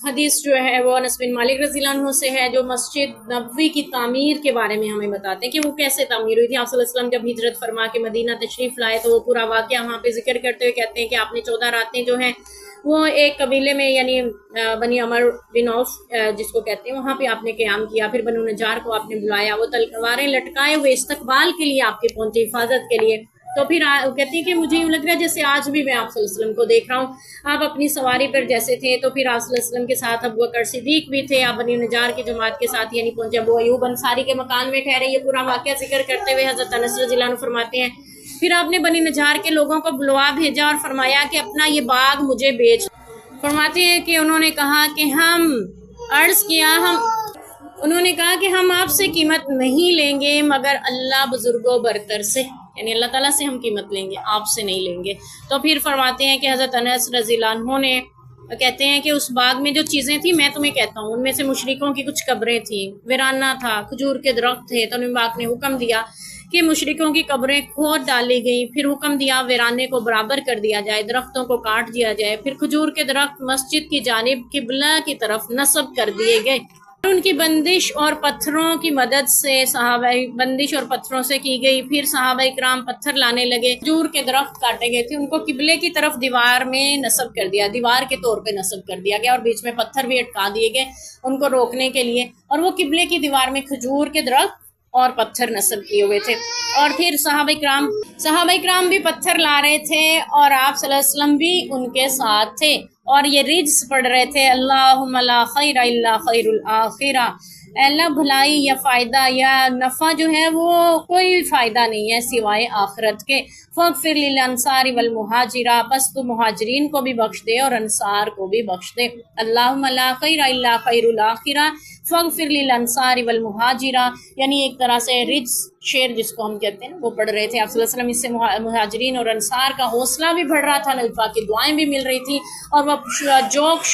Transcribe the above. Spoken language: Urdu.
حدیث جو ہے وہ انس بن مالک رضی اللہ عنہ سے ہے، جو مسجد نبوی کی تعمیر کے بارے میں ہمیں بتاتے ہیں کہ وہ کیسے تعمیر ہوئی تھی۔ آپ صلی اللہ علیہ وسلم جب ہجرت فرما کے مدینہ تشریف لائے تو وہ پورا واقعہ وہاں پہ ذکر کرتے ہوئے کہتے ہیں کہ آپ نے 14 راتیں جو ہیں وہ ایک قبیلے میں یعنی بنی عمر بن عوف جس کو کہتے ہیں وہاں پہ آپ نے قیام کیا، پھر بنو نجار کو آپ نے بلایا، وہ تلواریں لٹکائے ہوئے استقبال کے لیے آپ کے پہنچے، حفاظت کے لیے۔ تو پھر کہتی ہیں کہ مجھے یوں لگ رہا ہے جیسے آج بھی میں آپ صلی اللہ علیہ وسلم کو دیکھ رہا ہوں، آپ اپنی سواری پر جیسے تھے، تو پھر آپ صلی اللہ علیہ وسلم کے ساتھ ابو بکر صدیق بھی تھے، آپ بنی نجار کی جماعت کے ساتھ یعنی پہنچے، ابو ایوب انصاری کے مکان میں ٹھہرے۔ یہ پورا واقعہ ذکر کرتے ہوئے حضرت انس رضی اللہ عنہ فرماتے ہیں پھر آپ نے بنی نجار کے لوگوں کو بلوا بھیجا اور فرمایا کہ اپنا یہ باغ مجھے بیچ۔ فرماتے ہیں کہ انہوں نے کہا کہ انہوں نے کہا کہ ہم آپ سے قیمت نہیں لیں گے مگر اللہ بزرگوں برتر سے، یعنی اللہ تعالیٰ سے ہم قیمت لیں گے، آپ سے نہیں لیں گے۔ تو پھر فرماتے ہیں کہ حضرت انس رضی اللہ عنہ نے کہتے ہیں کہ اس باغ میں جو چیزیں تھیں میں تمہیں کہتا ہوں، ان میں سے مشرکوں کی کچھ قبریں تھیں، ویرانہ تھا، کھجور کے درخت تھے، تو نبی پاک نے حکم دیا کہ مشرکوں کی قبریں کھود ڈالی گئیں، پھر حکم دیا ویرانے کو برابر کر دیا جائے، درختوں کو کاٹ دیا جائے، پھر کھجور کے درخت مسجد کی جانب قبلہ کی طرف نصب کر دیے گئے۔ ان کی بندش اور پتھروں کی مدد سے بندش اور پتھروں سے کی گئی، پھر صحابہ اکرام پتھر لانے لگے، کھجور کے درخت کاٹے گئے تھے، ان کو قبلے کی طرف دیوار میں نصب کر دیا، دیوار کے طور پہ نصب کر دیا گیا، اور بیچ میں پتھر بھی اٹکا دیے گئے ان کو روکنے کے لیے، اور وہ قبلے کی دیوار میں کھجور کے درخت اور پتھر نصب کیے ہوئے تھے۔ اور پھر صحابہ اکرام بھی پتھر لا رہے تھے اور آپ صلی اللہ علیہ وسلم بھی ان کے ساتھ تھے، اور یہ رجز پڑھ رہے تھے، اللہم لا خیر الا خیر الاخرہ، اے اللہ بھلائی یا فائدہ یا نفع جو ہے وہ کوئی فائدہ نہیں ہے سوائے آخرت کے۔ فاغفر للانصار والمہاجرہ، بس تو مہاجرین کو بھی بخش دے اور انصار کو بھی بخش دے۔ اللہم لا خیر الا خیر الاخرہ فاغفر للانصار والمہاجرہ، یعنی ایک طرح سے رجز شعر جس کو ہم کہتے ہیں وہ پڑھ رہے تھے آپ صلی اللہ علیہ وسلم، اس سے مہاجرین اور انصار کا حوصلہ بھی بڑھ رہا تھا، نبی پاک کی دعائیں بھی مل رہی تھی، اور وہ جوک